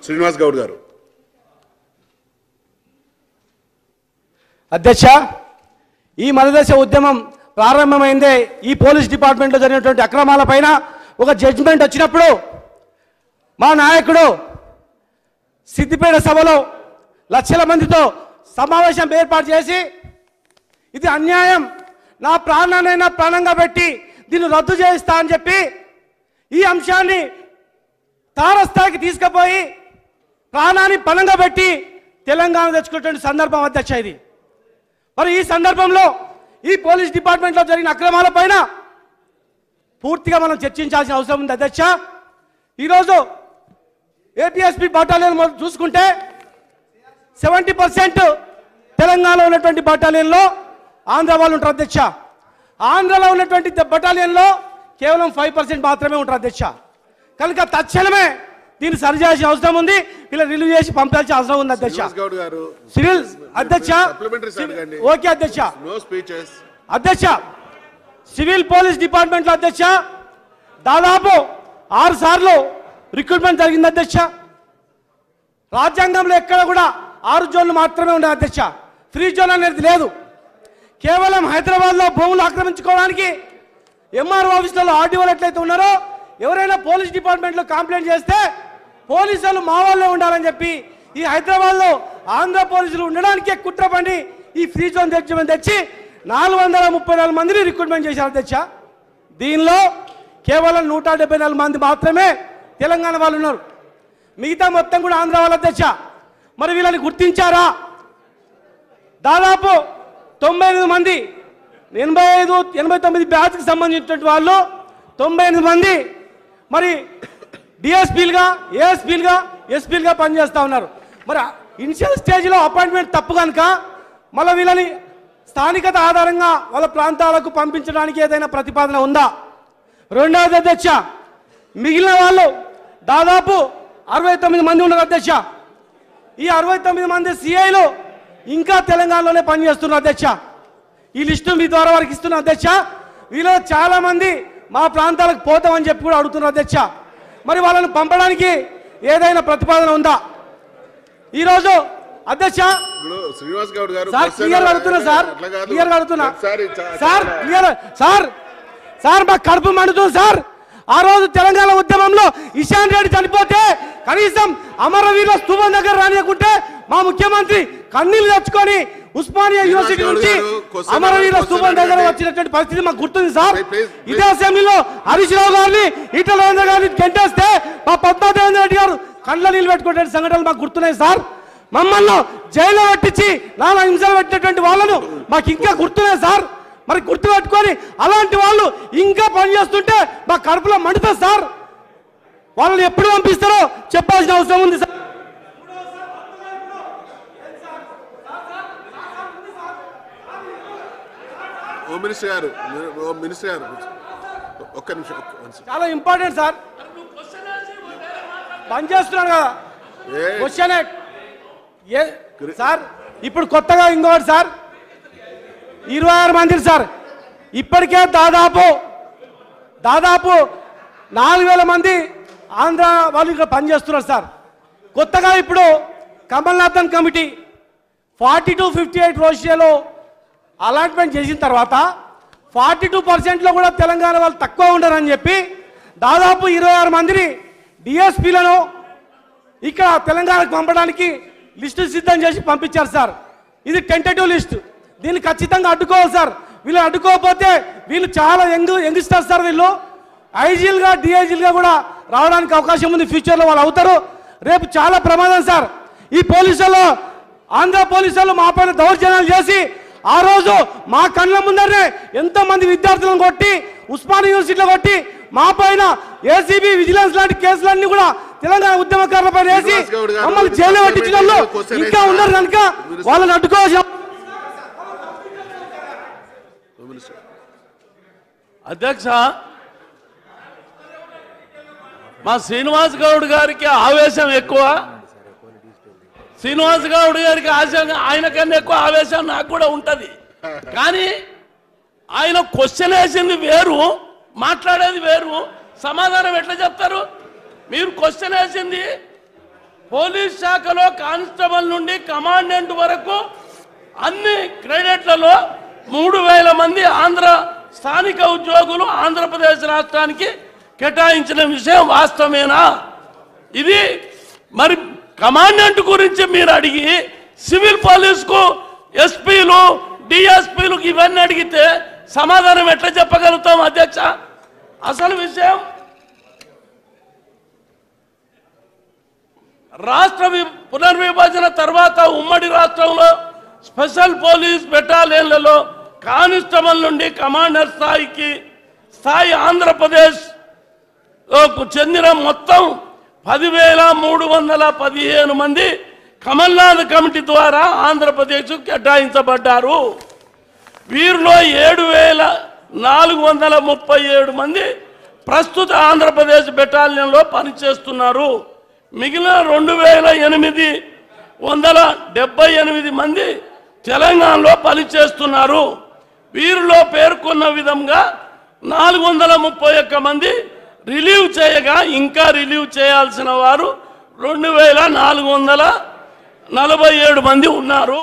శ్రీనివాస్ గౌడ్ గారు. అధ్యక్ష, ఈ మనదశ ఉద్యమం ప్రారంభమైందే ఈ పోలీస్ డిపార్ట్మెంట్లో జరిగినటువంటి అక్రమాల పైన ఒక జడ్జిమెంట్ వచ్చినప్పుడు మా నాయకుడు సిద్దిపేట సభలో లక్షల మందితో సమావేశం ఏర్పాటు చేసి ఇది అన్యాయం, నా ప్రాణాన్నైనా ప్రాణంగా పెట్టి దీన్ని రద్దు చేయిస్తా అని చెప్పి ఈ అంశాన్ని తారస్థాయికి తీసుకుపోయి ప్రాణాన్ని పణంగా పెట్టి తెలంగాణ తెచ్చుకున్నటువంటి సందర్భం అధ్యక్ష ఇది. మరి ఈ సందర్భంలో ఈ పోలీస్ డిపార్ట్మెంట్లో జరిగిన అక్రమాల పైన పూర్తిగా మనం చర్చించాల్సిన అవసరం ఉంది అధ్యక్ష. ఈరోజు ఏపీఎస్పీ బటాలియన్ చూసుకుంటే 70% తెలంగాణలో ఉన్నటువంటి బటాలియన్లో ఆంధ్ర వాళ్ళు ఉంటారు అధ్యక్ష. ఆంధ్రలో ఉన్నటువంటి బటాలియన్లో కేవలం 5% మాత్రమే ఉంటారు అధ్యక్ష. కనుక తక్షణమే దీన్ని సరిచేయాల్సిన అవసరం ఉంది, ఇలా రిలీవ్ చేసి పంపాల్సిన అవసరం ఉంది అధ్యక్ష. సివిల్ అధ్యక్ష, ఓకే అధ్యక్ష. అధ్యక్ష, సివిల్ పోలీస్ డిపార్ట్మెంట్లో అధ్యక్ష దాదాపు 6 సార్లు రిక్రూట్మెంట్ జరిగింది అధ్యక్ష. రాజ్యాంగంలో ఎక్కడ కూడా 6 జోన్లు మాత్రమే ఉన్నాయి అధ్యక్ష, ఫ్రీ జోన్ అనేది లేదు. కేవలం హైదరాబాద్లో భూములు ఆక్రమించుకోవడానికి ఎంఆర్ఓ ఆఫీసులలో ఆర్డీఓలు ఎట్లయితే ఉన్నారో ఎవరైనా పోలీస్ డిపార్ట్మెంట్లో కంప్లైంట్ చేస్తే పోలీసులు మా వాళ్ళే ఉండాలని చెప్పి ఈ హైదరాబాద్లో ఆంధ్ర పోలీసులు ఉండడానికే కుట్ర పని ఈ ఫ్రీ జోన్ తెచ్చి 434 మందిని రిక్రూట్మెంట్ చేశారు అధ్యక్ష. దీనిలో కేవలం 174 మంది మాత్రమే తెలంగాణ వాళ్ళు ఉన్నారు, మిగతా మొత్తం కూడా ఆంధ్ర వాళ్ళు అధ్యక్ష. మరి వీళ్ళని గుర్తించారా? దాదాపు 98 మంది 89 బ్యాచ్కి సంబంధించినటువంటి వాళ్ళు 98 మంది మరి డిఎస్పీలుగా, ఏఎస్పీలుగా, ఎస్పీలుగా పనిచేస్తూ ఉన్నారు. మరి ఇనిషియల్ స్టేజ్లో అపాయింట్మెంట్ తప్పు కనుక మళ్ళీ వీళ్ళని స్థానికత ఆధారంగా వాళ్ళ ప్రాంతాలకు పంపించడానికి ఏదైనా ప్రతిపాదన ఉందా? రెండవది అధ్యక్ష, మిగిలిన వాళ్ళు దాదాపు 69 మంది ఉన్నారు అధ్యక్ష. ఈ 69 మంది సిఐలు ఇంకా తెలంగాణలోనే పనిచేస్తున్నారు అధ్యక్ష. ఈ లిస్టు మీ ద్వారా వారికి ఇస్తున్న అధ్యక్ష. వీళ్ళు చాలా మంది మా ప్రాంతాలకు పోతామని చెప్పి కూడా అడుగుతున్నారు అధ్యక్ష. మరి వాళ్ళని పంపడానికి ఏదైనా ప్రతిపాదన ఉందా? ఈరోజు అధ్యక్ష శ్రీనివాస్ గౌడ్ గారు క్లియర్ అడుగుతున్నా సార్ మా కడుపు మండుతుంది సార్. ఆ రోజు తెలంగాణ ఉద్యమంలో ఇషాన్ రెడ్డి చనిపోతే కనీసం అమరవీరుల స్తూపం దగ్గర రానియకుంటే మా ముఖ్యమంత్రి కన్నీళ్లు తెచ్చుకొని ఉస్మానియా యూనివర్సిటీ నుంచి అమరవీరుల స్తూపం దగ్గర వచ్చినటువంటి పరిస్థితి మాకు గుర్తుంది సార్. ఇదే అసెంబ్లీలో హరీష్ రావు గారిని, ఈటల రాజేంద్ర గారిని గెంటేస్తే మా పద్మాదేవేంద్ర రెడ్డి గారు కండ్ల నీళ్ళు పెట్టుకునే సంఘటనలు మాకు గుర్తున్నాయి సార్. మమ్మల్ని జైల్లో పట్టించి 4 హింసలు పెట్టినటువంటి వాళ్ళను మాకు ఇంకా గుర్తున్నాయి సార్. మరి గుర్తుపెట్టుకొని అలాంటి వాళ్ళు ఇంకా పనిచేస్తుంటే మా కడుపులో మండుతుంది సార్. వాళ్ళని ఎప్పుడు పంపిస్తారో చెప్పాల్సిన అవసరం ఉంది సార్. మినిస్టర్ గారు ఒక్క నిమిషం, చాలా ఇంపార్టెంట్ సార్. పనిచేస్తున్నాడు కదా క్వశ్చన్ సార్. ఇప్పుడు కొత్తగా ఇంకోటి సార్ 26 మంది సార్. ఇప్పటికే దాదాపు 4000 మంది ఆంధ్ర వాళ్ళు ఇక్కడ పనిచేస్తున్నారు సార్. కొత్తగా ఇప్పుడు కమల్నాథన్ కమిటీ 40-58 రోషియాలో అలాట్మెంట్ చేసిన తర్వాత 42%లో కూడా తెలంగాణ వాళ్ళు తక్కువ ఉండరని చెప్పి దాదాపు 26 మందిని డిఎస్పీలను ఇక్కడ తెలంగాణకు పంపడానికి లిస్టు సిద్ధం చేసి పంపించారు సార్. ఇది టెంటేటివ్ లిస్ట్, దీన్ని ఖచ్చితంగా అడ్డుకోవాలి సార్. వీళ్ళు అడ్డుకోకపోతే వీళ్ళు చాలా యంగ్స్టర్స్ సార్. వీళ్ళు ఐజీలుగా డిఐజీలుగా కూడా రావడానికి అవకాశం ఉంది, ఫ్యూచర్లో వాళ్ళు అవుతారు. రేపు చాలా ప్రమాదం సార్. ఈ పోలీసులు, ఆంధ్ర పోలీసులు మా పైన దౌర్జన్యాలు చేసి ఆ రోజు మా కళ్ళ ముందరనే ఎంతోమంది విద్యార్థులను కొట్టి ఉస్మానియా యూనివర్సిటీలో కొట్టి మా పైన ఏసీబీ విజిలెన్స్ లాంటి కేసులన్నీ కూడా తెలంగాణ ఉద్యమకారుల పైన వేసి మమ్మల్ని జైలు పట్టించిన వాళ్ళు ఇంకా ఉన్నారు కనుక వాళ్ళని అడ్డుకోవాల్సిన. అధ్యక్ష, మా శ్రీనివాస్ గౌడ్ గారికి ఆవేశం ఎక్కువ. శ్రీనివాస్ గౌడ్ గారికి ఆయన కన్నా ఎక్కువ ఆవేశం నాకు కూడా ఉంటుంది. కానీ ఆయన క్వశ్చన్ వేసింది వేరు, మాట్లాడేది వేరు. సమాధానం ఎట్లా చెప్తారు? మీరు క్వశ్చన్ వేసింది పోలీస్ శాఖలో కానిస్టేబుల్ నుండి కమాండెంట్ వరకు అన్ని క్రెడిట్లలో 3000 మంది ఆంధ్ర స్థానిక ఉద్యోగులు ఆంధ్రప్రదేశ్ రాష్ట్రానికి కేటాయించిన విషయం వాస్తవేనా? ఇది మరి కమాండెంట్ గురించి మీరు అడిగి సివిల్ పోలీసుకు ఎస్పీలు డిఎస్పీలకు ఇవన్నీ అడిగితే సమాధానం ఎట్లా చెప్పగలుగుతాం అధ్యక్ష? అసలు విషయం రాష్ట్ర పునర్విభజన తర్వాత ఉమ్మడి రాష్ట్రంలో స్పెషల్ పోలీస్ బెటాలియన్లలో కానిస్టేబుల్ నుండి కమాండర్ స్థాయి ఆంధ్రప్రదేశ్ చెందిన మొత్తం 10,315 మంది కమల్నాథ్ కమిటీ ద్వారా ఆంధ్రప్రదేశ్ కేటాయించబడ్డారు. వీరిలో 7,437 మంది ప్రస్తుత ఆంధ్రప్రదేశ్ బెటాలియన్లో పనిచేస్తున్నారు. మిగిలిన 2,878 మంది తెలంగాణలో పనిచేస్తున్నారు. వీరిలో పేర్కొన్న విధంగా 431 మంది రిలీవ్ చేయగా ఇంకా రిలీవ్ చేయాల్సిన వారు 2,447 మంది ఉన్నారు.